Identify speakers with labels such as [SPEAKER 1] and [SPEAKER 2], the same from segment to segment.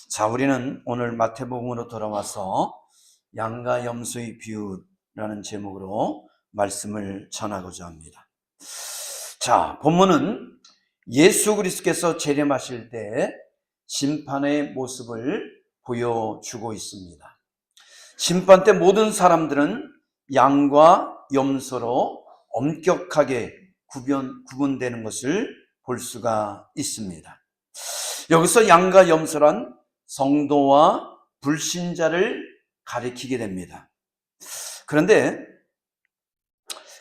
[SPEAKER 1] 자, 우리는 오늘 마태복음으로 돌아와서 양과 염소의 비유라는 제목으로 말씀을 전하고자 합니다. 자, 본문은 예수 그리스도께서 재림하실 때 심판의 모습을 보여주고 있습니다. 심판 때 모든 사람들은 양과 염소로 엄격하게 구분되는 것을 볼 수가 있습니다. 여기서 양과 염소란 성도와 불신자를 가리키게 됩니다.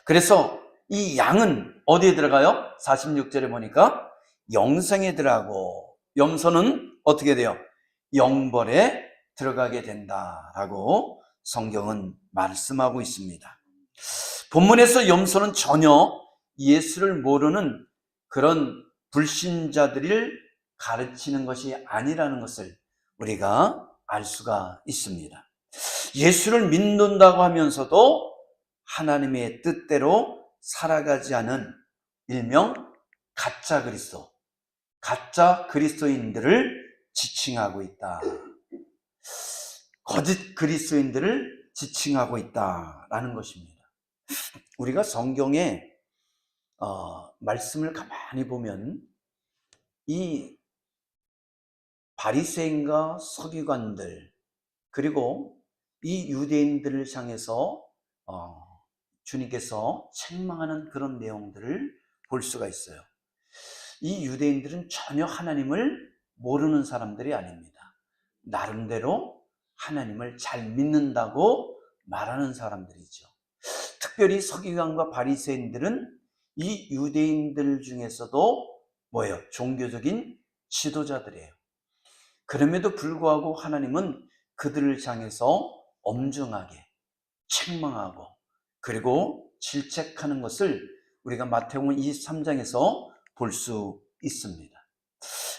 [SPEAKER 1] 그래서 이 양은 어디에 들어가요? 46절에 보니까 영생에 들어가고, 염소는 어떻게 돼요? 영벌에 들어가게 된다라고 성경은 말씀하고 있습니다. 본문에서 염소는 전혀 예수를 모르는 그런 불신자들을 가르치는 것이 아니라는 것을 우리가 알 수가 있습니다. 예수를 믿는다고 하면서도 하나님의 뜻대로 살아가지 않은 일명 가짜 그리스도인들을 지칭하고 있다. 거짓 그리스도인들을 지칭하고 있다라는 것입니다. 우리가 성경의 말씀을 가만히 보면 이 바리새인과 서기관들, 그리고 이 유대인들을 향해서 주님께서 책망하는 그런 내용들을 볼 수가 있어요. 이 유대인들은 전혀 하나님을 모르는 사람들이 아닙니다. 나름대로 하나님을 잘 믿는다고 말하는 사람들이죠. 특별히 서기관과 바리새인들은 이 유대인들 중에서도 뭐예요? 종교적인 지도자들이에요. 그럼에도 불구하고 하나님은 그들을 향해서 엄중하게 책망하고 그리고 질책하는 것을 우리가 마태복음 23장에서 볼 수 있습니다.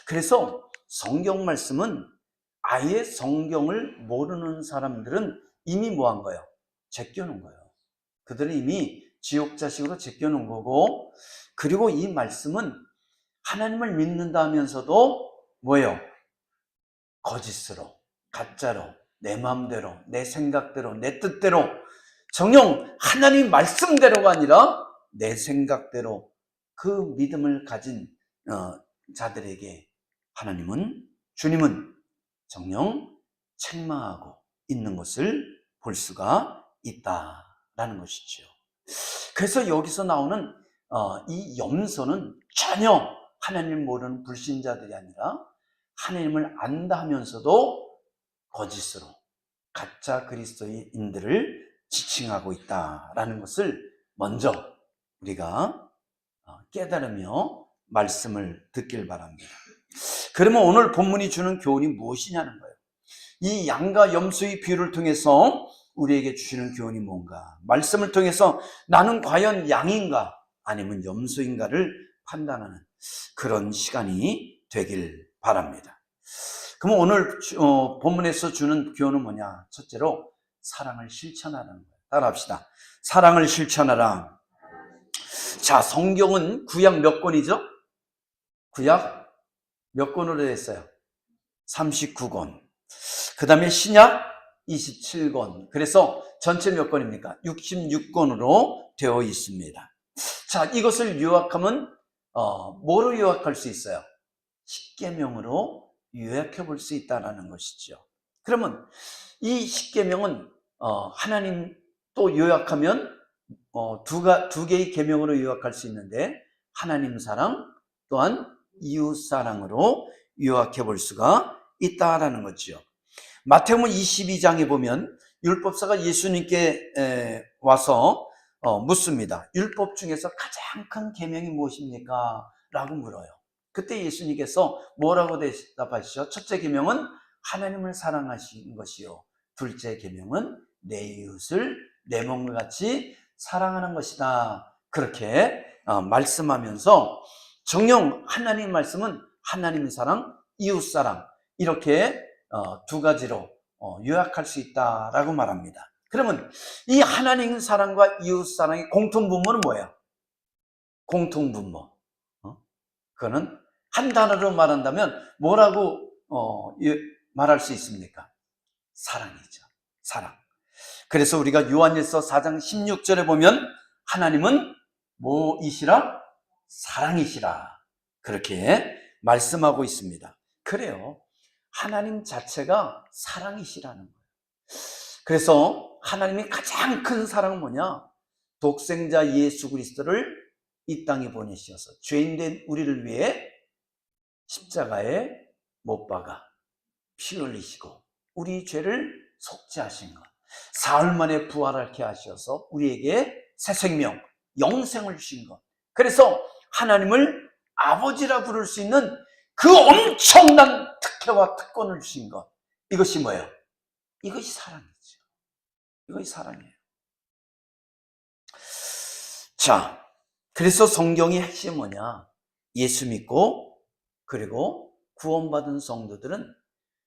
[SPEAKER 1] 그래서 성경 말씀은 아예 성경을 모르는 사람들은 이미 뭐한 거예요? 제껴놓은 거예요. 그들은 이미 지옥 자식으로 제껴놓은 거고, 그리고 이 말씀은 하나님을 믿는다 하면서도 뭐예요? 거짓으로, 가짜로, 내 마음대로, 내 생각대로, 내 뜻대로, 정녕 하나님 말씀대로가 아니라 내 생각대로 그 믿음을 가진 자들에게 주님은 정녕 책망하고 있는 것을 볼 수가 있다라는 것이죠. 그래서 여기서 나오는 이 염소는 전혀 하나님을 모르는 불신자들이 아니라 하나님을 안다 하면서도 거짓으로 가짜 그리스도인들을 지칭하고 있다라는 것을 먼저 우리가 깨달으며 말씀을 듣길 바랍니다. 그러면 오늘 본문이 주는 교훈이 무엇이냐는 거예요. 이 양과 염소의 비유를 통해서 우리에게 주시는 교훈이 뭔가, 말씀을 통해서 나는 과연 양인가 아니면 염소인가를 판단하는 그런 시간이 되길 바랍니다. 그럼 오늘 본문에서 주는 교훈은 뭐냐? 첫째로 사랑을 실천하라는 거예요. 따라합시다. 사랑을 실천하라. 자, 성경은 구약 몇 권이죠? 구약 몇 권으로 되어 있어요? 39권. 그 다음에 신약 27권. 그래서 전체 몇 권입니까? 66권으로 되어 있습니다. 자, 이것을 요약하면 뭐로 요약할 수 있어요? 십계명으로 요약해 볼 수 있다는 것이죠. 그러면 이 십계명은 하나님 또 요약하면 두 개의 계명으로 요약할 수 있는데, 하나님 사랑 또한 이웃 사랑으로 요약해 볼 수가 있다라는 거죠. 마태복음 22장에 보면 율법사가 예수님께 와서 묻습니다. 율법 중에서 가장 큰 계명이 무엇입니까? 라고 물어요. 그때 예수님께서 뭐라고 대답하시죠? 첫째 계명은 하나님을 사랑하시는 것이요, 둘째 계명은 내 이웃을 내 몸과 같이 사랑하는 것이다. 그렇게 말씀하면서 정녕 하나님 말씀은 하나님 사랑, 이웃 사랑, 이렇게 두 가지로 요약할 수 있다라고 말합니다. 그러면 이 하나님 사랑과 이웃 사랑의 공통분모는 뭐예요? 공통분모. 그거는 한 단어로 말한다면 뭐라고 말할 수 있습니까? 사랑이죠. 사랑. 그래서 우리가 요한일서 4장 16절에 보면 하나님은 뭐이시라? 사랑이시라. 그렇게 말씀하고 있습니다. 그래요. 하나님 자체가 사랑이시라는 거예요. 그래서 하나님이 가장 큰 사랑은 뭐냐? 독생자 예수 그리스도를 이 땅에 보내셔서 죄인된 우리를 위해 십자가에 못 박아 피 흘리시고 우리 죄를 속죄하신 것, 사흘 만에 부활하게 하셔서 우리에게 새 생명, 영생을 주신 것. 그래서 하나님을 아버지라 부를 수 있는 그 엄청난 특혜와 특권을 주신 것. 이것이 뭐예요? 이것이 사랑이죠. 이것이 사랑이에요. 자, 그래서 성경의 핵심이 뭐냐? 예수 믿고 그리고 구원받은 성도들은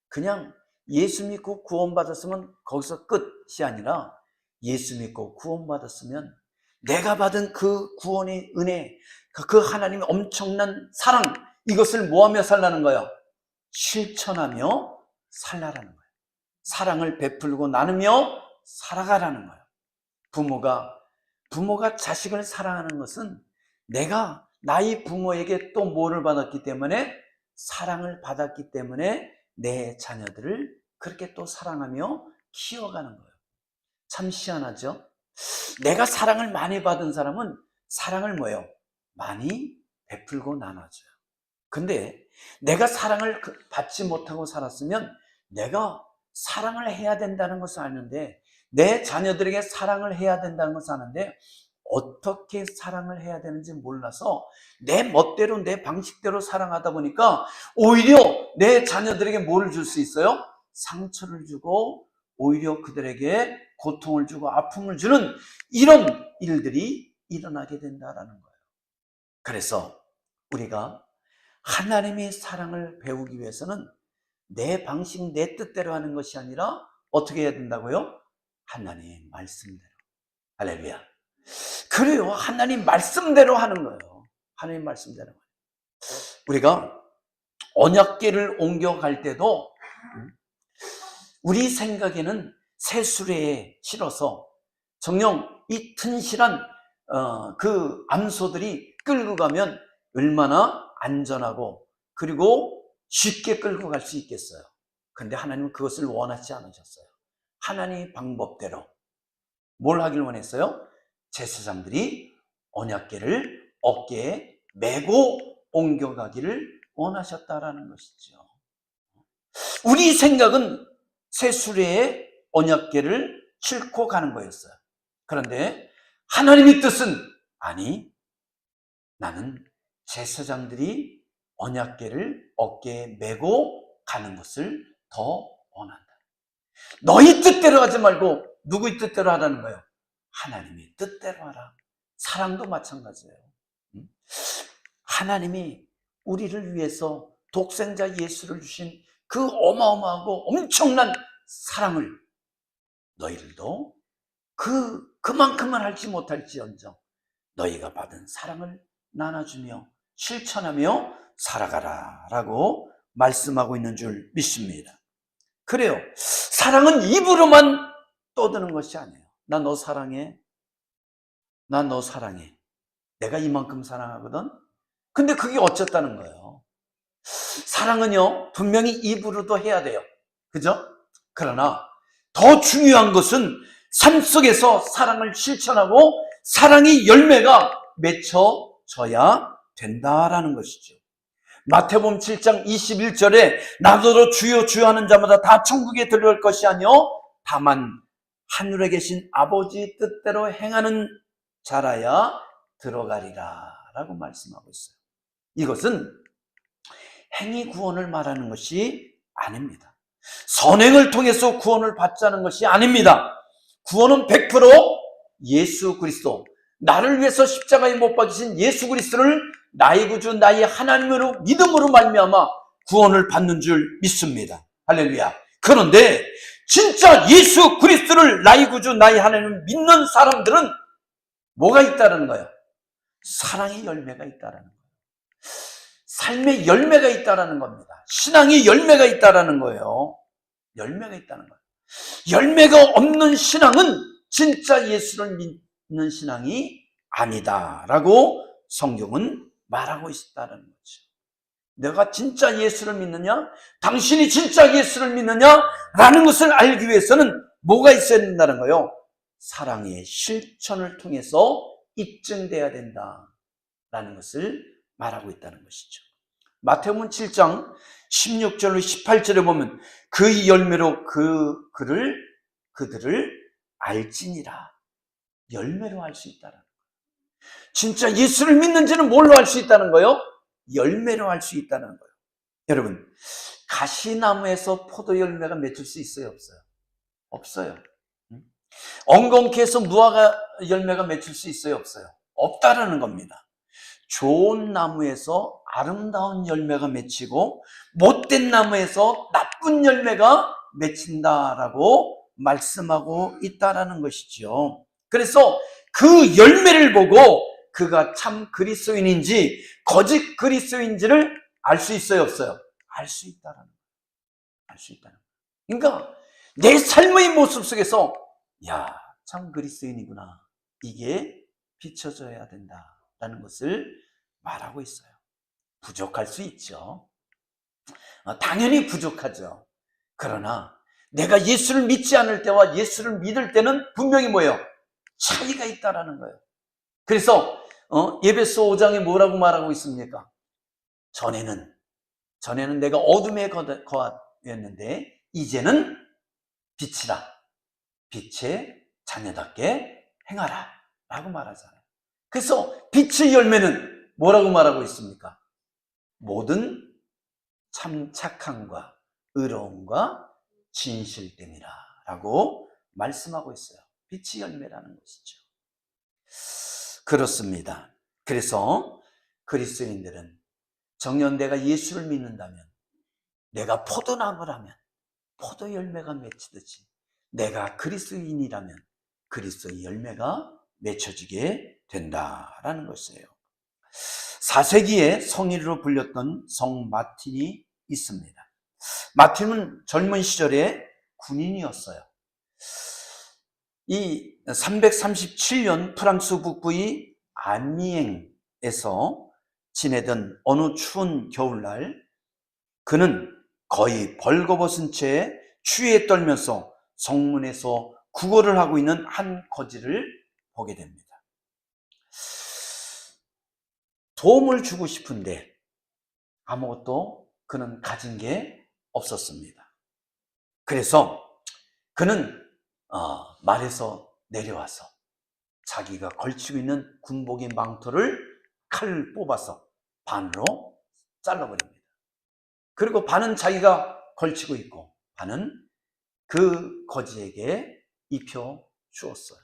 [SPEAKER 1] 그냥 예수 믿고 구원받았으면 거기서 끝이 아니라 예수 믿고 구원받았으면 내가 받은 그 구원의 은혜, 그 하나님의 엄청난 사랑, 이것을 뭐하며 살라는 거예요? 실천하며 살라라는 거예요. 사랑을 베풀고 나누며 살아가라는 거예요. 부모가 자식을 사랑하는 것은 내가 나의 부모에게 또 뭐를 받았기 때문에, 사랑을 받았기 때문에 내 자녀들을 그렇게 또 사랑하며 키워가는 거예요. 참 희한하죠? 내가 사랑을 많이 받은 사람은 사랑을 뭐예요? 많이 베풀고 나눠줘요. 근데 내가 사랑을 받지 못하고 살았으면 내가 사랑을 해야 된다는 것을 아는데, 내 자녀들에게 사랑을 해야 된다는 것을 아는데 어떻게 사랑을 해야 되는지 몰라서 내 멋대로 내 방식대로 사랑하다 보니까 오히려 내 자녀들에게 뭐를 줄 수 있어요? 상처를 주고 오히려 그들에게 고통을 주고 아픔을 주는 이런 일들이 일어나게 된다는 거예요. 그래서 우리가 하나님의 사랑을 배우기 위해서는 내 방식, 내 뜻대로 하는 것이 아니라 어떻게 해야 된다고요? 하나님 말씀대로. 할렐루야. 그래요. 하나님 말씀대로 하는 거예요. 하나님 말씀대로. 우리가 언약궤를 옮겨갈 때도 우리 생각에는 새 수레에 실어서 정녕 이 튼실한 그 암소들이 끌고 가면 얼마나 안전하고 그리고 쉽게 끌고 갈 수 있겠어요. 그런데 하나님은 그것을 원하지 않으셨어요. 하나님의 방법대로 뭘 하길 원했어요? 제사장들이 언약궤를 어깨에 메고 옮겨가기를 원하셨다라는 것이죠. 우리 생각은 새 수레에 언약궤를 싣고 가는 거였어요. 그런데 하나님의 뜻은 아니, 나는 제사장들이 언약궤를 어깨에 메고 가는 것을 더 원한다. 너희 뜻대로 하지 말고 누구의 뜻대로 하라는 거예요? 하나님의 뜻대로 하라. 사랑도 마찬가지예요. 하나님이 우리를 위해서 독생자 예수를 주신 그 어마어마하고 엄청난 사랑을 너희들도 그만큼은 할지 못할지언정 너희가 받은 사랑을 나눠주며 실천하며 살아가라 라고 말씀하고 있는 줄 믿습니다. 그래요. 사랑은 입으로만 떠드는 것이 아니에요. 나 너 사랑해. 나 너 사랑해. 내가 이만큼 사랑하거든. 근데 그게 어쨌다는 거예요. 사랑은요, 분명히 입으로도 해야 돼요. 그죠? 그러나 더 중요한 것은 삶 속에서 사랑을 실천하고 사랑의 열매가 맺혀져야 된다라는 것이죠. 마태복음 7장 21절에 나더러 주여 주여 하는 자마다 다 천국에 들어갈 것이 아니요 다만 하늘에 계신 아버지 뜻대로 행하는 자라야 들어가리라 라고 말씀하고 있어요. 이것은 행위 구원을 말하는 것이 아닙니다. 선행을 통해서 구원을 받자는 것이 아닙니다. 구원은 100% 예수 그리스도, 나를 위해서 십자가에 못 박히신 예수 그리스도를 나의 구주 나의 하나님으로 믿음으로 말미암아 구원을 받는 줄 믿습니다. 할렐루야. 그런데 진짜 예수 그리스도를 나의 구주 나의 하나님을 믿는 사람들은 뭐가 있다는 거예요? 사랑의 열매가 있다는 거예요. 삶의 열매가 있다는 겁니다. 신앙의 열매가 있다는 거예요. 열매가 있다는 거예요. 열매가 없는 신앙은 진짜 예수를 믿는 신앙이 아니다라고 성경은 말하고 있다는 거죠. 내가 진짜 예수를 믿느냐? 당신이 진짜 예수를 믿느냐라는 것을 알기 위해서는 뭐가 있어야 된다는 거예요? 사랑의 실천을 통해서 입증돼야 된다라는 것을 말하고 있다는 것이죠. 마태복음 7장 16절로 18절에 보면 그 열매로 그들을 알지니라. 열매로 알 수 있다는 거예요. 진짜 예수를 믿는지는 뭘로 알 수 있다는 거예요? 열매로 알 수 있다는 거예요. 여러분, 가시나무에서 포도 열매가 맺힐 수 있어요, 없어요? 없어요. 엉겅퀴 해서 무화과 열매가 맺힐 수 있어요, 없어요? 없다라는 겁니다. 좋은 나무에서 아름다운 열매가 맺히고 못된 나무에서 나쁜 열매가 맺힌다라고 말씀하고 있다라는 것이죠. 그래서 그 열매를 보고 그가 참 그리스도인인지 거짓 그리스도인지를 알 수 있어요, 없어요? 알 수 있다라는 거예요. 알 수 있다는 거예요. 그러니까 내 삶의 모습 속에서 야, 참 그리스도인이구나, 이게 비춰져야 된다라는 것을 말하고 있어요. 부족할 수 있죠. 당연히 부족하죠. 그러나 내가 예수를 믿지 않을 때와 예수를 믿을 때는 분명히 뭐예요? 차이가 있다라는 거예요. 그래서 에베소 5장에 뭐라고 말하고 있습니까? 전에는 내가 어둠에 거하였는데 이제는 빛이라, 빛의 자녀답게 행하라 라고 말하잖아요. 그래서 빛의 열매는 뭐라고 말하고 있습니까? 모든 참 착함과 의로움과 진실됨이라 라고 말씀하고 있어요. 빛의 열매라는 것이죠. 그렇습니다. 그래서 그리스도인들은 정녕 내가 예수를 믿는다면, 내가 포도나무라면 포도 열매가 맺히듯이 내가 그리스도인이라면 그리스도의 열매가 맺혀지게 된다라는 것이에요. 4세기에 성인으로 불렸던 성 마틴이 있습니다. 마틴은 젊은 시절에 군인이었어요. 이 337년 프랑스 북부의 아미엥에서 지내던 어느 추운 겨울날 그는 거의 벌거벗은 채 추위에 떨면서 성문에서 구걸을 하고 있는 한 거지를 보게 됩니다. 도움을 주고 싶은데 아무것도 그는 가진 게 없었습니다. 그래서 그는 말에서 내려와서 자기가 걸치고 있는 군복의 망토를 칼을 뽑아서 반으로 잘라버립니다. 그리고 반은 자기가 걸치고 있고 반은 그 거지에게 입혀 주었어요.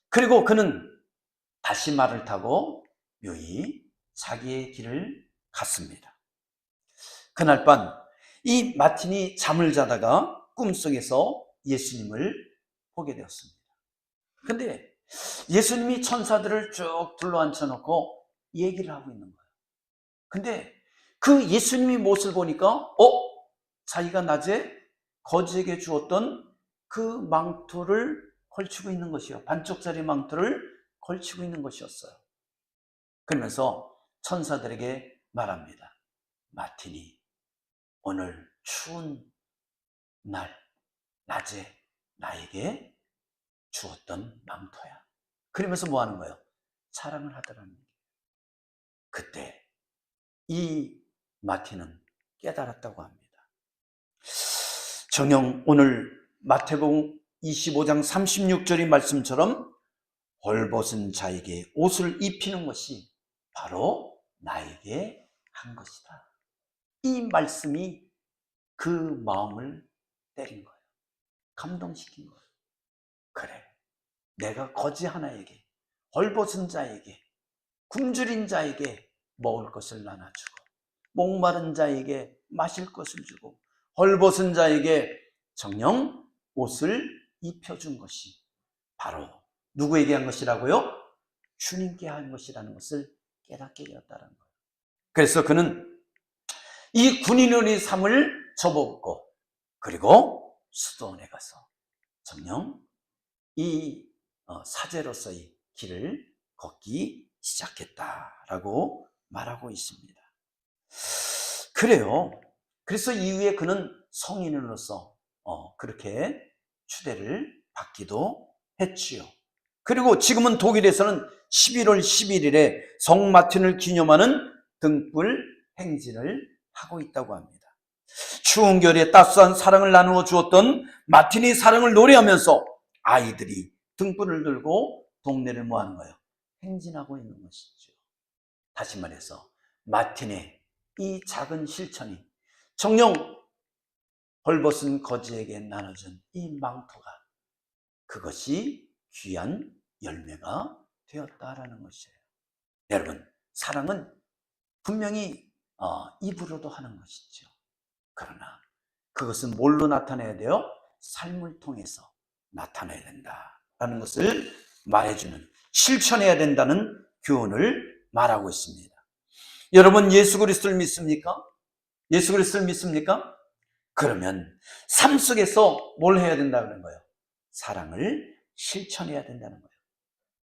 [SPEAKER 1] 그리고 그는 다시 말을 타고 묘히 자기의 길을 갔습니다. 그날 밤 이 마틴이 잠을 자다가 꿈속에서 예수님을 보게 되었습니다. 근데 예수님이 천사들을 쭉 둘러앉혀 놓고 얘기를 하고 있는 거예요. 근데 그 예수님이 무엇을 보니까 자기가 낮에 거지에게 주었던 그 망토를 걸치고 있는 것이요, 반쪽짜리 망토를 걸치고 있는 것이었어요. 그러면서 천사들에게 말합니다. 마틴이 오늘 추운 날 낮에 나에게 주었던 망토야. 그러면서 뭐 하는 거예요? 사랑을 하더라는 거예요. 그때 이 마틴은 깨달았다고 합니다. 정녕 오늘 마태복음 25장 36절의 말씀처럼 벌벗은 자에게 옷을 입히는 것이 바로 나에게 한 것이다. 이 말씀이 그 마음을 때린 거예요. 감동시킨 거예요. 그래, 내가 거지 하나에게, 벌벗은 자에게, 굶주린 자에게 먹을 것을 나눠주고, 목마른 자에게 마실 것을 주고, 벌벗은 자에게 정녕 옷을 입혀준 것이 바로 누구에게 한 것이라고요? 주님께 한 것이라는 것을 깨닫게 되었다는 거예요. 그래서 그는 이 군인의 삶을 접어먹고 그리고 수도원에 가서 정녕 이 사제로서의 길을 걷기 시작했다라고 말하고 있습니다. 그래요. 그래서 이후에 그는 성인으로서 그렇게 추대를 받기도 했지요. 그리고 지금은 독일에서는 11월 11일에 성마틴을 기념하는 등불 행진을 하고 있다고 합니다. 추운 겨울에 따스한 사랑을 나누어 주었던 마틴의 사랑을 노래하면서 아이들이 등불을 들고 동네를 뭐하는 거예요? 행진하고 있는 것이죠. 다시 말해서 마틴의 이 작은 실천이 정녕 벌벗은 거지에게 나눠준 이 망토가 그것이 귀한 열매가 되었다라는 것이에요. 여러분, 사랑은 분명히 입으로도 하는 것이죠. 그러나 그것은 뭘로 나타내야 돼요? 삶을 통해서 나타내야 된다라는 것을 말해주는, 실천해야 된다는 교훈을 말하고 있습니다. 여러분, 예수 그리스도를 믿습니까? 예수 그리스도를 믿습니까? 그러면 삶 속에서 뭘 해야 된다는 거예요? 사랑을 실천해야 된다는 거예요.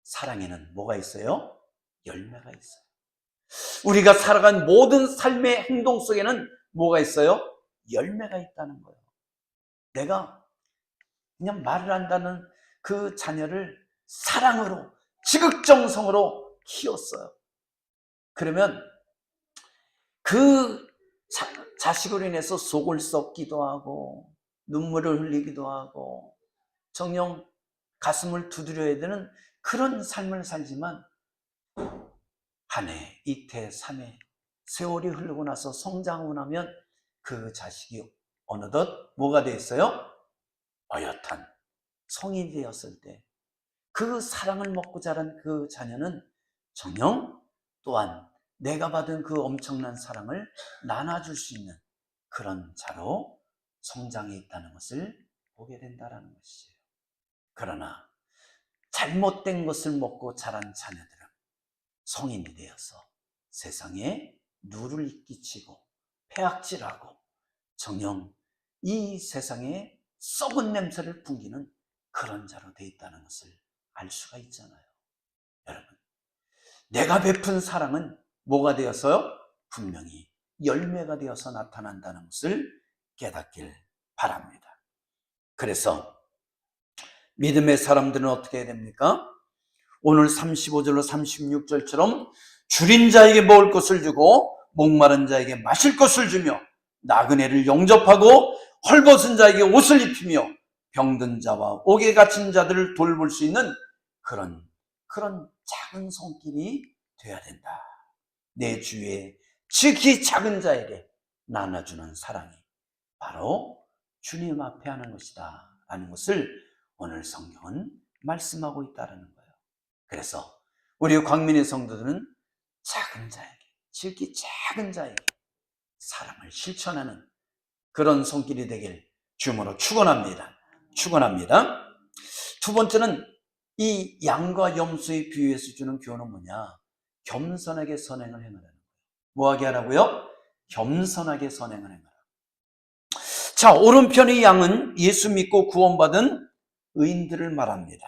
[SPEAKER 1] 사랑에는 뭐가 있어요? 열매가 있어요. 우리가 살아간 모든 삶의 행동 속에는 뭐가 있어요? 열매가 있다는 거예요. 내가 그냥 말을 한다는 그 자녀를 사랑으로, 지극정성으로 키웠어요. 그러면 그 자식으로 인해서 속을 썩기도 하고 눈물을 흘리기도 하고 정녕 가슴을 두드려야 되는 그런 삶을 살지만 한 해, 이태, 3해 세월이 흐르고 나서 성장하고 나면 그 자식이 어느덧 뭐가 되었어요? 어엿한 성인이 되었을 때 그 사랑을 먹고 자란 그 자녀는 정녕 또한 내가 받은 그 엄청난 사랑을 나눠줄 수 있는 그런 자로 성장해 있다는 것을 보게 된다는 것이에요. 그러나 잘못된 것을 먹고 자란 자녀들은 성인이 되어서 세상에 누를 끼치고 폐악질하고 정녕 이 세상에 썩은 냄새를 풍기는 그런 자로 되어 있다는 것을 알 수가 있잖아요. 여러분, 내가 베푼 사랑은 뭐가 되어서요? 분명히 열매가 되어서 나타난다는 것을 깨닫길 바랍니다. 그래서 믿음의 사람들은 어떻게 해야 됩니까? 오늘 35절로 36절처럼 줄인 자에게 먹을 것을 주고 목마른 자에게 마실 것을 주며 나그네를 영접하고 헐벗은 자에게 옷을 입히며 병든 자와 옥에 갇힌 자들을 돌볼 수 있는 그런 작은 손길이 돼야 된다. 내 주위에 지극히 작은 자에게 나눠주는 사랑이 바로 주님 앞에 하는 것이다 라는 것을 오늘 성경은 말씀하고 있다는 거예요. 그래서 우리 광민의 성도들은 작은 자에게, 지극히 작은 자에게 사랑을 실천하는 그런 손길이 되길 주님으로 축원합니다. 축원합니다. 두 번째는 이 양과 염소의 비유에서 주는 교훈은 뭐냐? 겸손하게 선행을 행하라는 거예요. 뭐하게 하라고요? 겸손하게 선행을 행하라. 자, 오른편의 양은 예수 믿고 구원받은 의인들을 말합니다.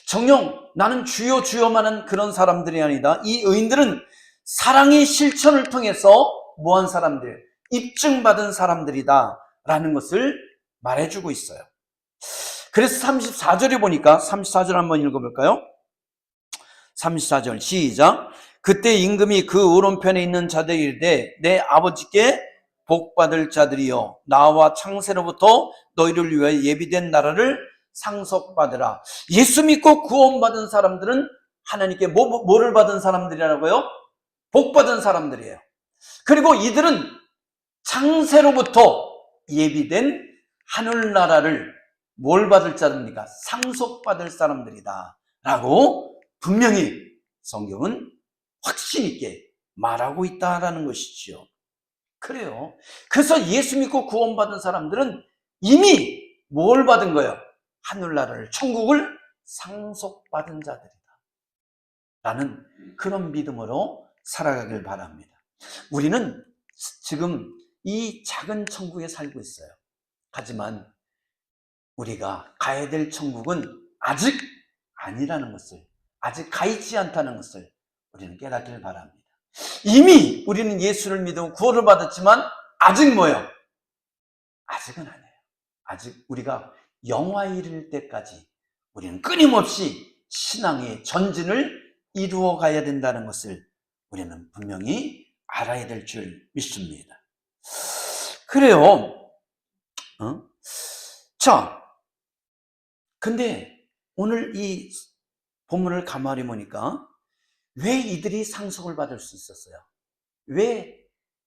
[SPEAKER 1] 정녕 나는 주여 주여만한 그런 사람들이 아니다. 이 의인들은 사랑의 실천을 통해서 뭐한 사람들? 입증받은 사람들이다 라는 것을 말해주고 있어요. 그래서 34절에 보니까 34절 한번 읽어볼까요? 34절 시작. 그때 임금이 그 오른편에 있는 자들이 이르되 내 아버지께 복받을 자들이여 나와 창세로부터 너희를 위하여 예비된 나라를 상속받으라. 예수 믿고 구원받은 사람들은 하나님께 뭐를 받은 사람들이라고요? 복받은 사람들이에요. 그리고 이들은 창세로부터 예비된 하늘나라를 뭘 받을 자입니까? 상속받을 사람들이다 라고 분명히 성경은 확신 있게 말하고 있다라는 것이지요. 그래요. 그래서 예수 믿고 구원받은 사람들은 이미 뭘 받은 거예요? 하늘나라를, 천국을 상속받은 자들이다 라는 그런 믿음으로 살아가길 바랍니다. 우리는 지금 이 작은 천국에 살고 있어요. 하지만 우리가 가야 될 천국은 아직 아니라는 것을, 아직 가 있지 않다는 것을 우리는 깨닫기를 바랍니다. 이미 우리는 예수를 믿고 구원을 받았지만 아직 뭐예요? 아직은 아니에요. 아직 우리가 영화에 이를 때까지 우리는 끊임없이 신앙의 전진을 이루어 가야 된다는 것을 우리는 분명히 알아야 될 줄 믿습니다. 그래요. 자, 근데 오늘 이 본문을 가만히 보니까 왜 이들이 상속을 받을 수 있었어요?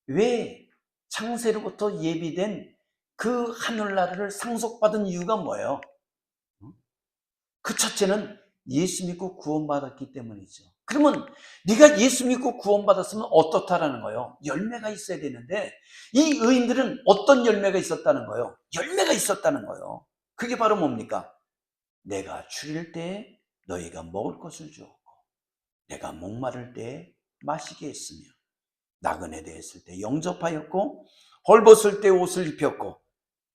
[SPEAKER 1] 왜 창세로부터 예비된 그 하늘나라를 상속받은 이유가 뭐예요? 그 첫째는 예수 믿고 구원받았기 때문이죠. 그러면 네가 예수 믿고 구원받았으면 어떻다라는 거예요? 열매가 있어야 되는데 이 의인들은 어떤 열매가 있었다는 거예요? 열매가 있었다는 거예요. 그게 바로 뭡니까? 내가 줄일 때 너희가 먹을 것을 주었고 내가 목마를 때 마시게 했으며 나그네 되었을 때 영접하였고 헐벗을 때 옷을 입혔고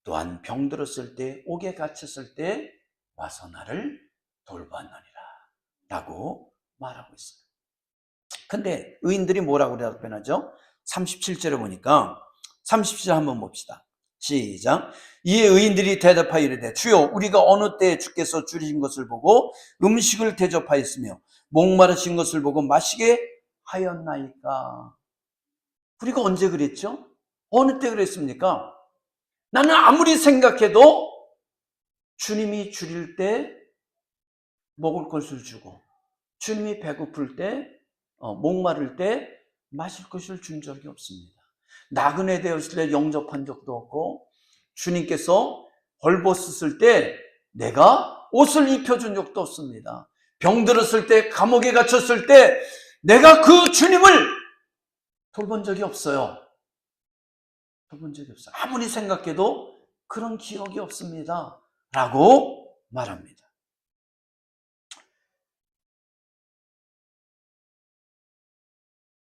[SPEAKER 1] 또한 병들었을 때 옥에 갇혔을 때 와서 나를 돌봤느니라 라고 말하고 있어요. 근데 의인들이 뭐라고 답변하죠? 37절에 보니까 37절 한번 봅시다. 시작. 이에 의인들이 대답하여 이르되 주여 우리가 어느 때에 주께서 줄이신 것을 보고 음식을 대접하였으며 목마르신 것을 보고 마시게 하였나이까. 우리가 언제 그랬죠? 어느 때 그랬습니까? 나는 아무리 생각해도 주님이 줄일 때 먹을 것을 주고 주님이 배고플 때 목마를 때 마실 것을 준 적이 없습니다. 나그네 되었을 때 영접한 적도 없고 주님께서 벌벗었을 때 내가 옷을 입혀준 적도 없습니다. 병들었을 때 감옥에 갇혔을 때 내가 그 주님을 돌본 적이 없어요. 돌본 적이 없어요. 아무리 생각해도 그런 기억이 없습니다 라고 말합니다.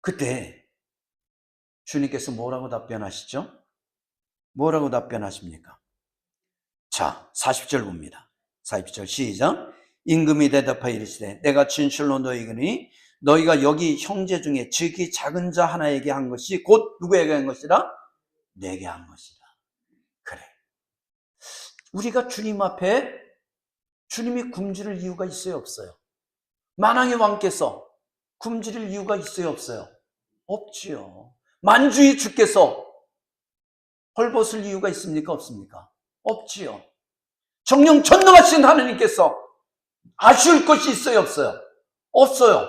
[SPEAKER 1] 그때 주님께서 뭐라고 답변하시죠? 뭐라고 답변하십니까? 자, 40절 봅니다. 40절 시작. 임금이 대답하여 이르시되 내가 진실로 너희에게 이르노니 너희가 여기 형제 중에 지극히 작은 자 하나에게 한 것이 곧 누구에게 한 것이라? 내게 한 것이라. 그래. 우리가 주님 앞에 주님이 굶주릴 이유가 있어요, 없어요? 만왕의 왕께서 굶주릴 이유가 있어요, 없어요? 없지요. 만주의 주께서 헐벗을 이유가 있습니까, 없습니까? 없지요. 정령 전능하신 하느님께서 아쉬울 것이 있어요, 없어요? 없어요.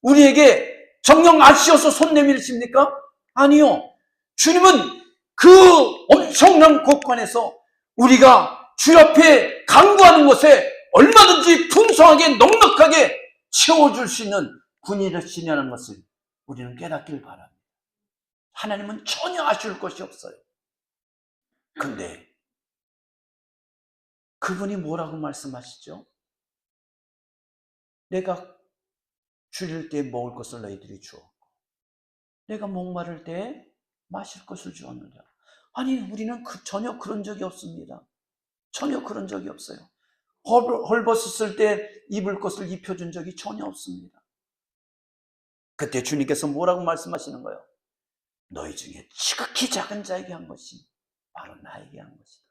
[SPEAKER 1] 우리에게 정령 아쉬워서 손 내밀으십니까? 아니요. 주님은 그 엄청난 곳간에서 우리가 주 앞에 간구하는 것에 얼마든지 풍성하게 넉넉하게 채워줄 수 있는 분이시라는 것을 우리는 깨닫길 바랍니다. 하나님은 전혀 아쉬울 것이 없어요. 근데 그분이 뭐라고 말씀하시죠? 내가 줄일 때 먹을 것을 너희들이 주었고 내가 목마를 때 마실 것을 주었느냐. 아니 우리는 전혀 그런 적이 없습니다. 전혀 그런 적이 없어요. 헐벗었을 때 입을 것을 입혀준 적이 전혀 없습니다. 그때 주님께서 뭐라고 말씀하시는 거예요? 너희 중에 지극히 작은 자에게 한 것이 바로 나에게 한 것이다.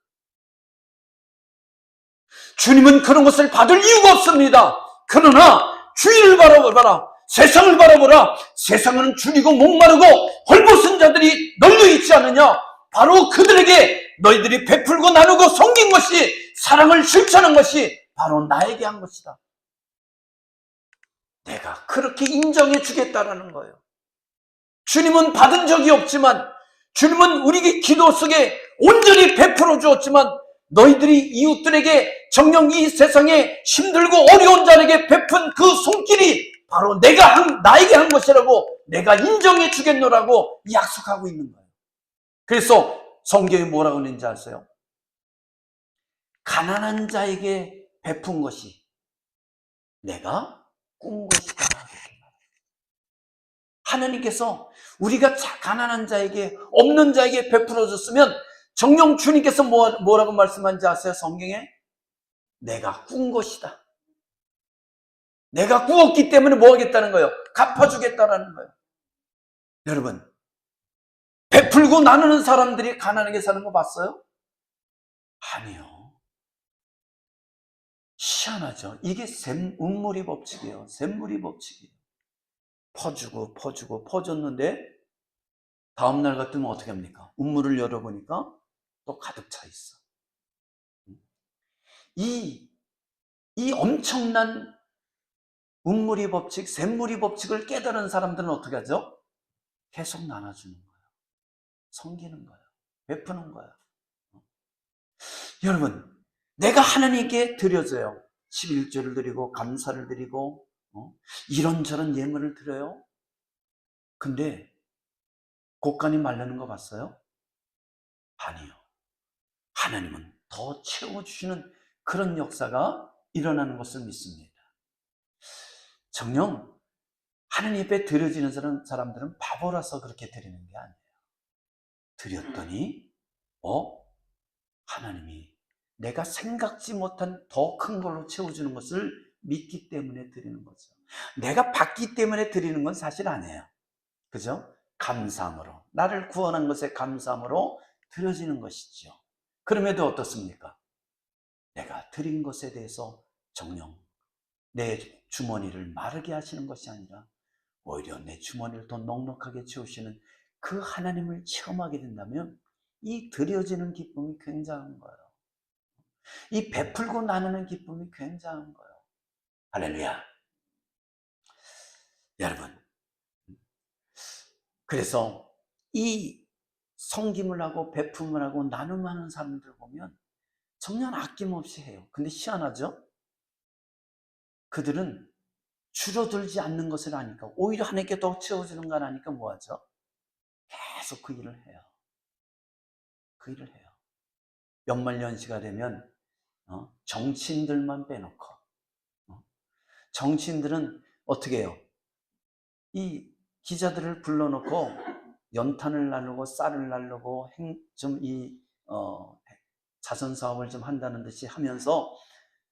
[SPEAKER 1] 주님은 그런 것을 받을 이유가 없습니다. 그러나 주위를 바라보라. 세상을 바라보라. 세상은 줄이고 목마르고 헐벗은 자들이 널려 있지 않느냐. 바로 그들에게 너희들이 베풀고 나누고 섬긴 것이 사랑을 실천한 것이 바로 나에게 한 것이다. 내가 그렇게 인정해 주겠다라는 거예요. 주님은 받은 적이 없지만 주님은 우리 기도 속에 온전히 베풀어 주었지만 너희들이 이웃들에게 정녕 이 세상에 힘들고 어려운 자에게 베푼 그 손길이 바로 나에게 한 것이라고 내가 인정해 주겠노라고 약속하고 있는 거예요. 그래서 성경이 뭐라고 하는지 아세요? 가난한 자에게 베푼 것이 내가 꾼 것이다. 하나님께서 우리가 가난한 자에게 없는 자에게 베풀어 줬으면 정녕 주님께서 뭐라고 말씀하는지 아세요? 성경에? 내가 꾼 것이다. 내가 꾸었기 때문에 뭐 하겠다는 거예요? 갚아주겠다라는 거예요. 여러분, 베풀고 나누는 사람들이 가난하게 사는 거 봤어요? 아니요. 희한하죠. 이게 운물이 법칙이에요. 샘물이 법칙이에요. 퍼주고 퍼줬는데 다음날 같으면 어떻게 합니까? 운물을 열어보니까 또 가득 차 있어. 이 엄청난 운물이 법칙, 샘물이 법칙을 깨달은 사람들은 어떻게 하죠? 계속 나눠주는 거예요. 섬기는 거예요. 베푸는 거예요. 여러분, 내가 하나님께 드려줘요. 11조를 드리고 감사를 드리고 이런저런 예물을 드려요. 근데 곳간이 마르는 거 봤어요? 아니요. 하나님은 더 채워주시는 그런 역사가 일어나는 것을 믿습니다. 정녕 하나님 앞에 드려지는 사람들은 바보라서 그렇게 드리는 게 아니에요. 드렸더니 하나님이 내가 생각지 못한 더 큰 걸로 채워주는 것을 믿기 때문에 드리는 거죠. 내가 받기 때문에 드리는 건 사실 아니에요. 그죠? 감사함으로, 나를 구원한 것에 감사함으로 드려지는 것이죠. 그럼에도 어떻습니까? 내가 드린 것에 대해서 정녕 내 주머니를 마르게 하시는 것이 아니라 오히려 내 주머니를 더 넉넉하게 채우시는 그 하나님을 체험하게 된다면 이 드려지는 기쁨이 굉장한 거예요. 이 베풀고 나누는 기쁨이 굉장한 거예요. 할렐루야. 여러분, 그래서 이 섬김을 하고 베품을 하고 나눔하는 사람들 보면 정말 아낌없이 해요. 근데 희한하죠? 그들은 줄어들지 않는 것을 아니까, 오히려 하나님께 더 채워주는 걸 아니까 뭐하죠? 계속 그 일을 해요. 그 일을 해요. 연말연시가 되면 정치인들만 빼놓고 정치인들은 어떻게 해요? 이 기자들을 불러놓고 연탄을 나누고 쌀을 나누고 자선 사업을 좀 한다는 듯이 하면서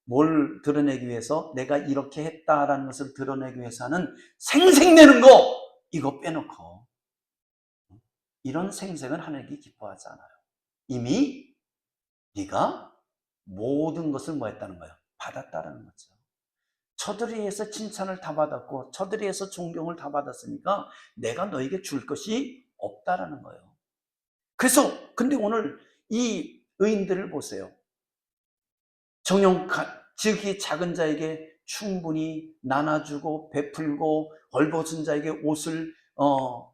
[SPEAKER 1] 뭘 드러내기 위해서, 내가 이렇게 했다라는 것을 드러내기 위해서 하는 생색내는 거, 이거 빼놓고 이런 생색은 하나님께 기뻐하지 않아요. 이미 네가 모든 것을 뭐 했다는 거예요? 받았다라는 거죠. 저들에 의해서 칭찬을 다 받았고 저들에 의해서 존경을 다 받았으니까 내가 너에게 줄 것이 없다라는 거예요. 그래서 근데 오늘 이 의인들을 보세요. 정녕 지극히 작은 자에게 충분히 나눠주고 베풀고 벌벗은 자에게 옷을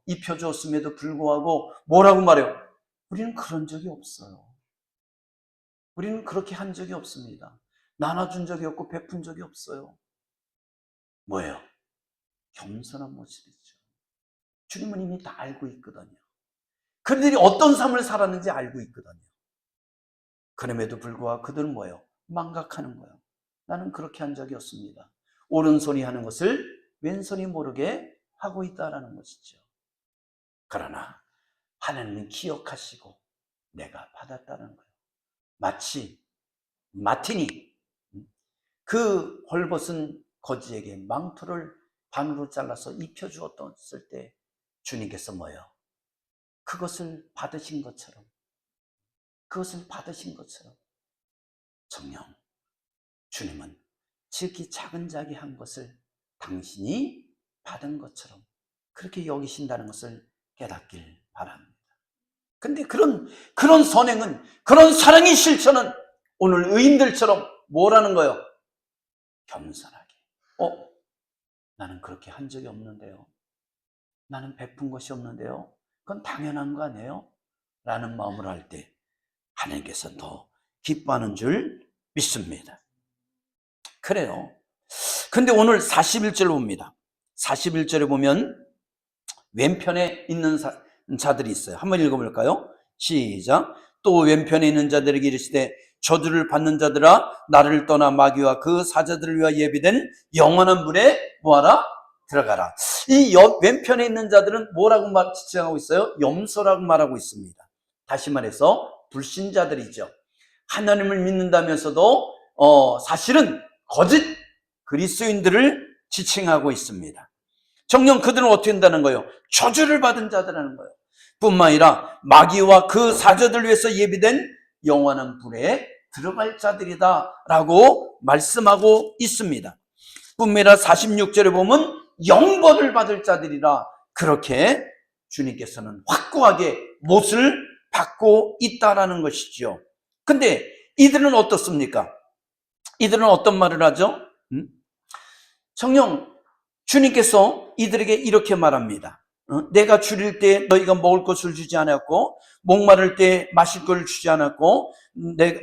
[SPEAKER 1] 입혀주었음에도 불구하고 뭐라고 말해요? 우리는 그런 적이 없어요. 우리는 그렇게 한 적이 없습니다. 나눠준 적이 없고 베푼 적이 없어요. 뭐예요? 겸손한 모습이죠. 주님은 이미 다 알고 있거든요. 그들이 어떤 삶을 살았는지 알고 있거든요. 그럼에도 불구하고 그들은 뭐예요? 망각하는 거예요. 나는 그렇게 한 적이 없습니다. 오른손이 하는 것을 왼손이 모르게 하고 있다는 것이죠. 그러나 하나님은 기억하시고 내가 받았다는 거예요. 마치 마틴이 그 헐벗은 거지에게 망토를 반으로 잘라서 입혀주었을 때 주님께서 뭐예요? 그것을 받으신 것처럼 정녕 주님은 지극히 작은 자에게 한 것을 당신이 받은 것처럼 그렇게 여기신다는 것을 깨닫길 바랍니다. 근데 그런 선행은, 그런 사랑의 실천은 오늘 의인들처럼 뭐라는 거예요? 겸손하게. 나는 그렇게 한 적이 없는데요. 나는 베푼 것이 없는데요. 그건 당연한 거 아니에요? 라는 마음으로 할 때 하나님께서 더 기뻐하는 줄 믿습니다. 그래요. 근데 오늘 41절을 봅니다. 41절에 보면 왼편에 있는 자들이 있어요. 한번 읽어볼까요? 시작. 또 왼편에 있는 자들에게 이르시되 저주를 받는 자들아 나를 떠나 마귀와 그 사자들을 위하여 예비된 영원한 물에 뭐하라? 들어가라. 이 왼편에 있는 자들은 뭐라고 지칭하고 있어요? 염소라고 말하고 있습니다. 다시 말해서 불신자들이죠. 하나님을 믿는다면서도 사실은 거짓 그리스도인들을 지칭하고 있습니다. 정녕 그들은 어떻게 한다는 거예요? 저주를 받은 자들이라는 거예요. 뿐만 아니라 마귀와 그 사자들 위해서 예비된 영원한 불에 들어갈 자들이다 라고 말씀하고 있습니다. 뿐만 아니라 46절에 보면 영벌을 받을 자들이라 그렇게 주님께서는 확고하게 못을 받고 있다라는 것이죠. 근데 이들은 어떻습니까? 이들은 어떤 말을 하죠? 정녕 주님께서 이들에게 이렇게 말합니다. 내가 줄일 때 너희가 먹을 것을 주지 않았고, 목마를 때 마실 것을 주지 않았고,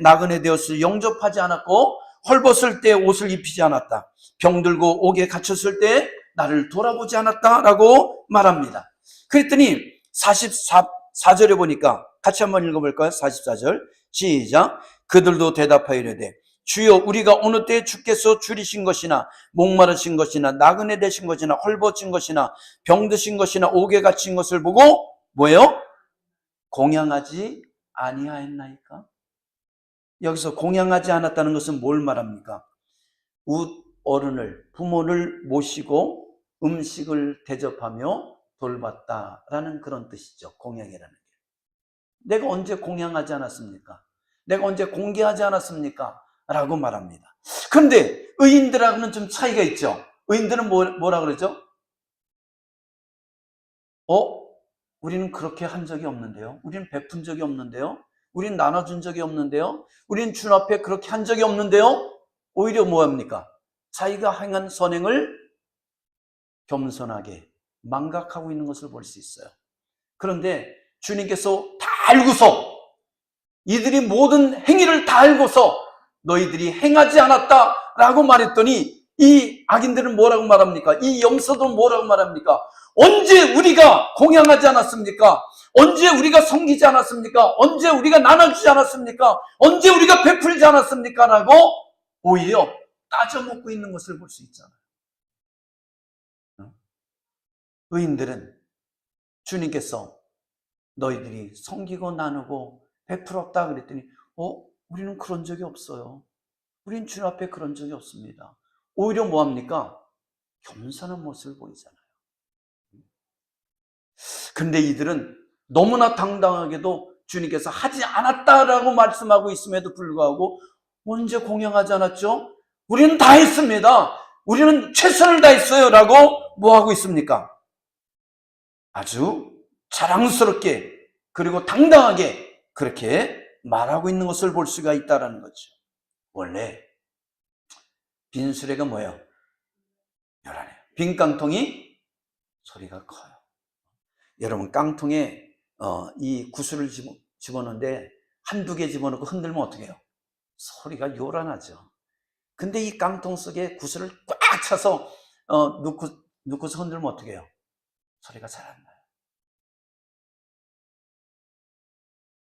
[SPEAKER 1] 나그네 되었을 영접하지 않았고, 헐벗을 때 옷을 입히지 않았다. 병들고 옥에 갇혔을 때 나를 돌아보지 않았다라고 말합니다. 그랬더니 44절에 보니까 같이 한번 읽어볼까요? 44절 시작. 그들도 대답하여 이르되 주여 우리가 어느 때 주께서 줄이신 것이나 목마르신 것이나 나그네 되신 것이나 헐벗은 것이나 병드신 것이나 옥에 갇힌 것을 보고 뭐예요? 공양하지 아니하였나이까? 여기서 공양하지 않았다는 것은 뭘 말합니까? 어른을 부모를 모시고 음식을 대접하며 돌봤다라는 그런 뜻이죠. 공양이라는 게. 내가 언제 공양하지 않았습니까? 내가 언제 공개하지 않았습니까? 라고 말합니다. 그런데 의인들하고는 좀 차이가 있죠. 의인들은 뭐라 그러죠? 우리는 그렇게 한 적이 없는데요. 우리는 베푼 적이 없는데요. 우리는 나눠준 적이 없는데요. 우리는 주 앞에 그렇게 한 적이 없는데요. 오히려 뭐합니까? 자기가 행한 선행을 겸손하게 망각하고 있는 것을 볼 수 있어요. 그런데 주님께서 다 알고서, 이들이 모든 행위를 다 알고서 너희들이 행하지 않았다라고 말했더니 이 악인들은 뭐라고 말합니까? 이 염소들은 뭐라고 말합니까? 언제 우리가 공양하지 않았습니까? 언제 우리가 섬기지 않았습니까? 언제 우리가 나눠주지 않았습니까? 언제 우리가 베풀지 않았습니까? 라고 오히려 따져먹고 있는 것을 볼 수 있잖아요. 의인들은 주님께서 너희들이 섬기고 나누고 베풀었다 그랬더니 우리는 그런 적이 없어요. 우리는 주님 앞에 그런 적이 없습니다. 오히려 뭐합니까? 겸손한 모습을 보이잖아요. 근데 이들은 너무나 당당하게도 주님께서 하지 않았다라고 말씀하고 있음에도 불구하고 언제 공양하지 않았죠? 우리는 다 했습니다. 우리는 최선을 다했어요 라고 뭐하고 있습니까? 아주 자랑스럽게 그리고 당당하게 그렇게 말하고 있는 것을 볼 수가 있다는 거죠. 원래 빈 수레가 뭐예요? 요란해요. 빈 깡통이 소리가 커요. 여러분 깡통에 이 구슬을 집어넣는데 한두 개 집어넣고 흔들면 어떻게 해요? 소리가 요란하죠. 근데 이 깡통 속에 구슬을 꽉 차서 넣고서 흔들면 어떻게 해요? 소리가 잘 안 나요.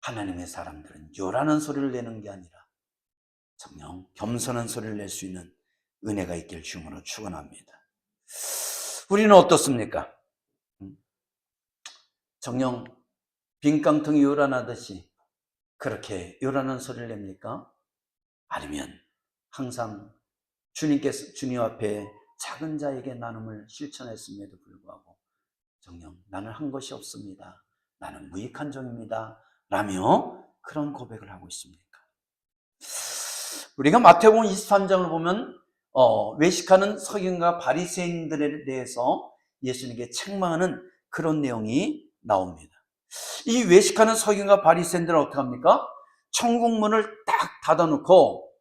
[SPEAKER 1] 하나님의 사람들은 요란한 소리를 내는 게 아니라 정녕 겸손한 소리를 낼 수 있는 은혜가 있길 주님으로 축원합니다. 우리는 어떻습니까? 정녕 빈 깡통이 요란하듯이 그렇게 요란한 소리를 냅니까? 아니면 항상 주님 앞에 작은 자에게 나눔을 실천했음에도 불구하고 정녕 나는 한 것이 없습니다. 나는 무익한 종입니다. 라며 그런 고백을 하고 있습니까? 우리가 마태복음 23장을 보면 외식하는 서기관과 바리새인들에 대해서 예수님께 책망하는 그런 내용이 나옵니다. 이 외식하는 서기관과 바리새인들은 어떻게 합니까? 천국문을 딱 닫아놓고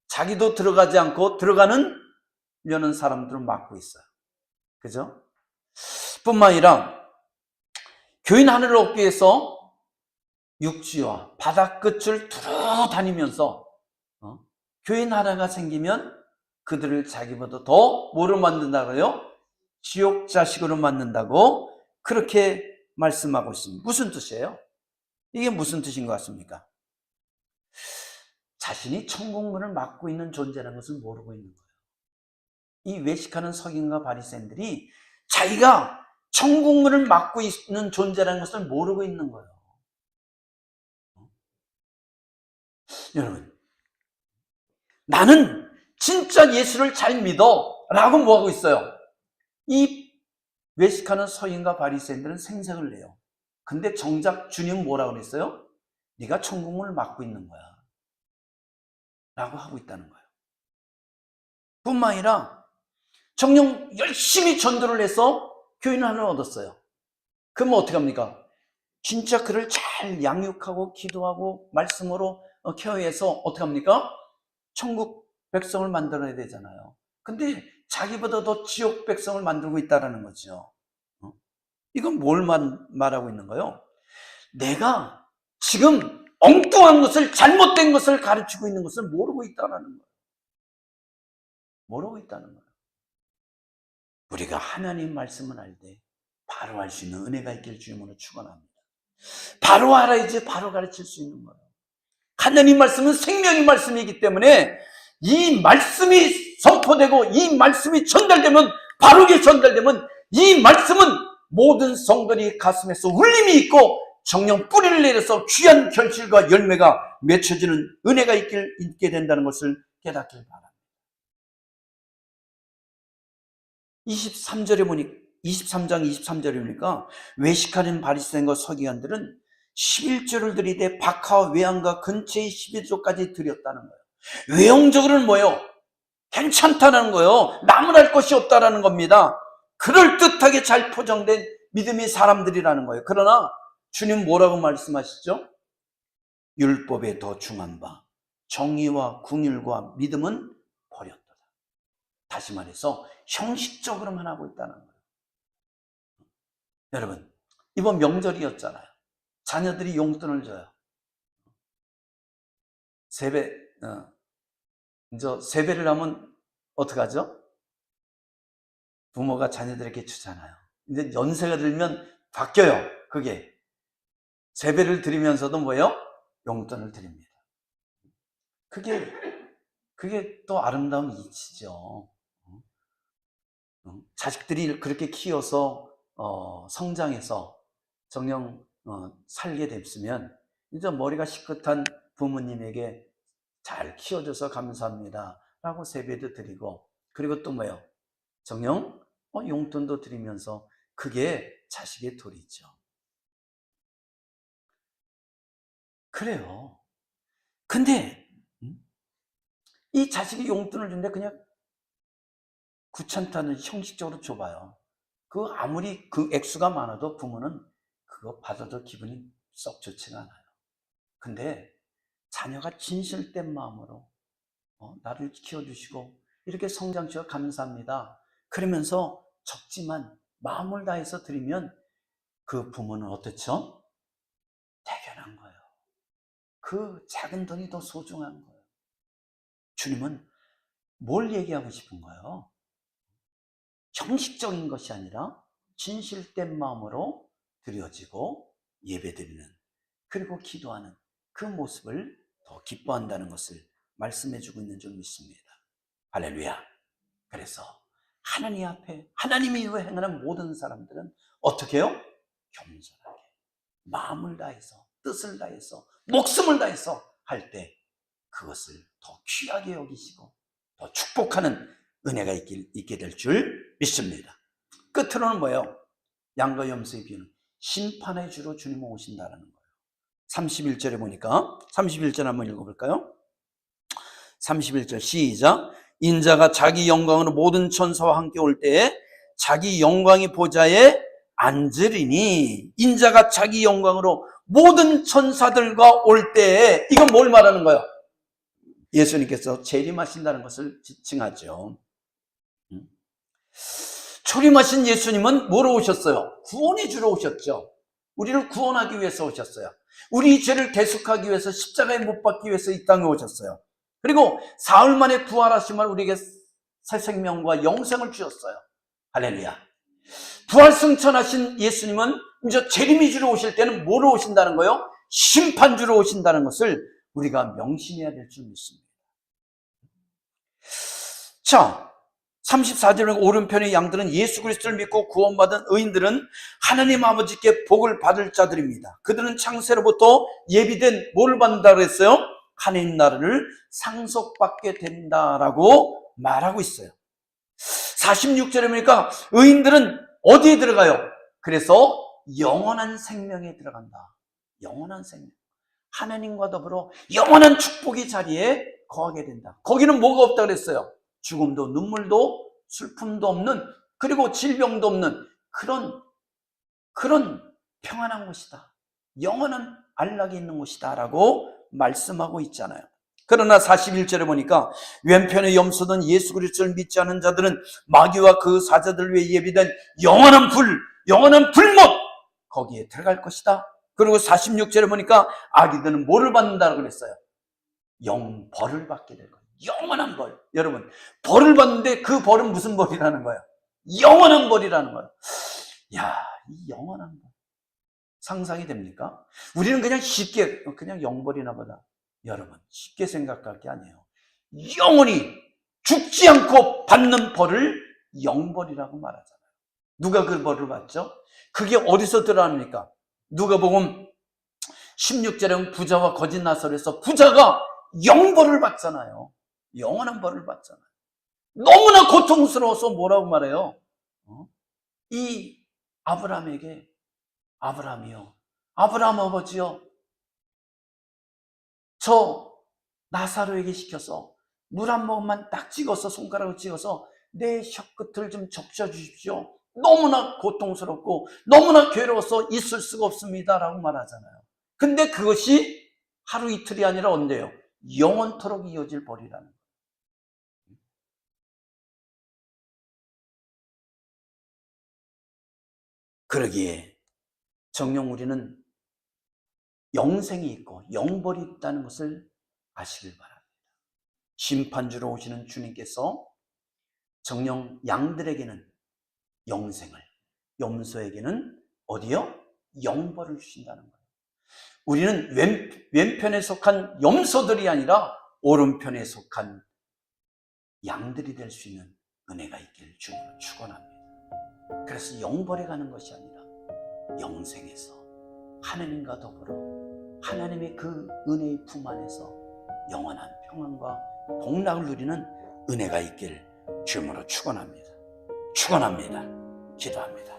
[SPEAKER 1] 자기도 들어가지 않고 들어가려는 사람들을 막고 있어요. 그죠? 뿐만 아니라 교인 하늘을 얻기 위해서 육지와 바다 끝을 두루 다니면서 교인 하나가 생기면 그들을 자기보다 더 뭐로 만든다고요? 지옥 자식으로 만든다고 그렇게 말씀하고 있습니다. 무슨 뜻이에요? 이게 무슨 뜻인 것 같습니까? 자신이 천국문을 막고 있는 존재라는 것을 모르고 있는 거예요. 이 외식하는 서기관과 바리새인들이 자기가 천국문을 막고 있는 존재라는 것을 모르고 있는 거예요. 여러분, 나는 진짜 예수를 잘 믿어 라고 뭐하고 있어요? 이 외식하는 서인과 바리새인들은 생색을 내요. 근데 정작 주님은 뭐라고 그랬어요? 네가 천국문을 막고 있는 거야 라고 하고 있다는 거예요. 뿐만 아니라 정녕 열심히 전도를 해서 교인 하나를 얻었어요. 그럼 어떻게 합니까? 진짜 그를 잘 양육하고 기도하고 말씀으로 케어해서 어떻게 합니까? 천국 백성을 만들어야 되잖아요. 근데 자기보다 더 지옥 백성을 만들고 있다는 거죠. 이건 뭘 말하고 있는 거예요? 내가 지금 엉뚱한 것을, 잘못된 것을 가르치고 있는 것을 모르고 있다는 거예요. 모르고 있다는 거예요. 우리가 하나님 말씀을 알 때 바로 알 수 있는 은혜가 있길 주님으로 축원합니다. 바로 알아야지 바로 가르칠 수 있는 거예요. 하나님 말씀은 생명의 말씀이기 때문에 이 말씀이 선포되고 이 말씀이 전달되면, 바르게 전달되면 이 말씀은 모든 성도의 가슴에서 울림이 있고 정령 뿌리를 내려서 귀한 결실과 열매가 맺혀지는 은혜가 있게 된다는 것을 깨닫길 바랍니다. 23장 23절에 보니까 외식하는 바리새인과 서기관들은 11조를 들이대 박하와 외양과 근처의 11조까지 드렸다는 거예요. 외형적으로는 뭐예요? 괜찮다는 거예요. 나무랄 것이 없다라는 겁니다. 그럴듯하게 잘 포장된 믿음의 사람들이라는 거예요. 그러나 주님 뭐라고 말씀하시죠? 율법에 더 중한 바 정의와 궁율과 믿음은 버렸도다. 다시 말해서 형식적으로만 하고 있다는 거예요. 여러분, 이번 명절이었잖아요. 자녀들이 용돈을 줘요. 세배를 하면 어떡하죠? 부모가 자녀들에게 주잖아요. 이제 연세가 들면 바뀌어요. 그게 세배를 드리면서도 뭐예요? 용돈을 드립니다. 그게 또 아름다운 이치죠. 자식들이 그렇게 키워서 성장해서 정녕 살게 됐으면 이제 머리가 시끗한 부모님에게 잘 키워줘서 감사합니다 라고 세배도 드리고, 그리고 또 뭐예요? 정녕 용돈도 드리면서, 그게 자식의 도리죠. 그래요. 근데 이 자식이 용돈을 준데 그냥 귀찮다는 형식적으로 줘봐요. 그 아무리 그 액수가 많아도 부모는 그거 받아도 기분이 썩 좋지가 않아요. 근데 자녀가 진실된 마음으로 나를 키워주시고 이렇게 성장시켜 감사합니다 그러면서 적지만 마음을 다해서 드리면 그 부모는 어떻죠? 대견한 거예요. 그 작은 돈이 더 소중한 거예요. 주님은 뭘 얘기하고 싶은 거예요? 형식적인 것이 아니라 진실된 마음으로 드려지고 예배드리는, 그리고 기도하는 그 모습을 더 기뻐한다는 것을 말씀해주고 있는 줄 믿습니다. 할렐루야. 그래서 하나님 앞에, 하나님이 행하는 모든 사람들은 어떻게 해요? 겸손하게 마음을 다해서, 뜻을 다해서, 목숨을 다해서 할 때 그것을 더 귀하게 여기시고 더 축복하는 은혜가 있게 될 줄 믿습니다. 끝으로는 뭐예요? 양과 염소의 비유는 심판의 주로 주님은 오신다는 거예요. 31절에 보니까, 31절 한번 읽어볼까요? 31절 시작. 인자가 자기 영광으로 모든 천사와 함께 올 때에 자기 영광의 보좌에 앉으리니, 인자가 자기 영광으로 모든 천사들과 올 때에, 이건 뭘 말하는 거예요? 예수님께서 재림하신다는 것을 지칭하죠. 초림하신 예수님은 뭐로 오셨어요? 구원해 주러 오셨죠. 우리를 구원하기 위해서 오셨어요. 우리 죄를 대속하기 위해서 십자가에 못 박기 위해서 이 땅에 오셨어요. 그리고 사흘 만에 부활하심을 우리에게 새 생명과 영생을 주셨어요. 할렐루야. 부활승천하신 예수님은 이제 재림이 주러 오실 때는 뭐로 오신다는 거예요? 심판 주러 오신다는 것을 우리가 명심해야 될 줄 믿습니다. 자, 34절에 오른편의 양들은 예수 그리스도를 믿고 구원받은 의인들은 하나님 아버지께 복을 받을 자들입니다. 그들은 창세로부터 예비된 뭐를 받는다고 했어요? 하나님 나라를 상속받게 된다라고 말하고 있어요. 46절에 보니까 의인들은 어디에 들어가요? 그래서 영원한 생명에 들어간다. 영원한 생명. 하나님과 더불어 영원한 축복의 자리에 거하게 된다. 거기는 뭐가 없다 그랬어요? 죽음도 눈물도 슬픔도 없는, 그리고 질병도 없는 그런 평안한 곳이다. 영원한 안락이 있는 곳이다 라고 말씀하고 있잖아요. 그러나 41절에 보니까 왼편의 염소든 예수 그리스도를 믿지 않은 자들은 마귀와 그 사자들 위해 예비된 영원한 불못, 거기에 들어갈 것이다. 그리고 46절에 보니까 아기들은 뭐를 받는다고 그랬어요? 영벌을 받게 될 거예요. 영원한 벌. 여러분, 벌을 받는데 그 벌은 무슨 벌이라는 거예요? 영원한 벌이라는 거예요. 야, 이 영원한 벌. 상상이 됩니까? 우리는 그냥 쉽게 그냥 영벌이나 보다. 여러분, 쉽게 생각할 게 아니에요. 영원히 죽지 않고 받는 벌을 영벌이라고 말하잖아요. 누가 그 벌을 받죠? 그게 어디서 드러납니까? 누가복음 16절에 부자와 거짓 나설에서 부자가 영벌을 받잖아요. 영원한 벌을 받잖아요. 너무나 고통스러워서 뭐라고 말해요? 이 아브라함에게, 아브라함이요, 아브라함 아버지요, 저 나사로에게 시켜서 물 한 모금만 딱 찍어서, 손가락으로 찍어서 내 혀끝을 좀 적셔 주십시오. 너무나 고통스럽고 너무나 괴로워서 있을 수가 없습니다 라고 말하잖아요. 근데 그것이 하루 이틀이 아니라 언제요? 영원토록 이어질 벌이라는 거예요. 그러기에 정녕 우리는 영생이 있고 영벌이 있다는 것을 아시길 바랍니다. 심판주로 오시는 주님께서 정녕 양들에게는 영생을, 염소에게는 어디요? 영벌을 주신다는 거예요. 우리는 왼편에 속한 염소들이 아니라 오른편에 속한 양들이 될 수 있는 은혜가 있기를 주님으로 축원합니다. 그래서 영벌에 가는 것이 아니라 영생에서 하나님과 더불어 하나님의 그 은혜의 품 안에서 영원한 평안과 복락을 누리는 은혜가 있기를 주님으로 축원합니다. 축원합니다. 기도합니다.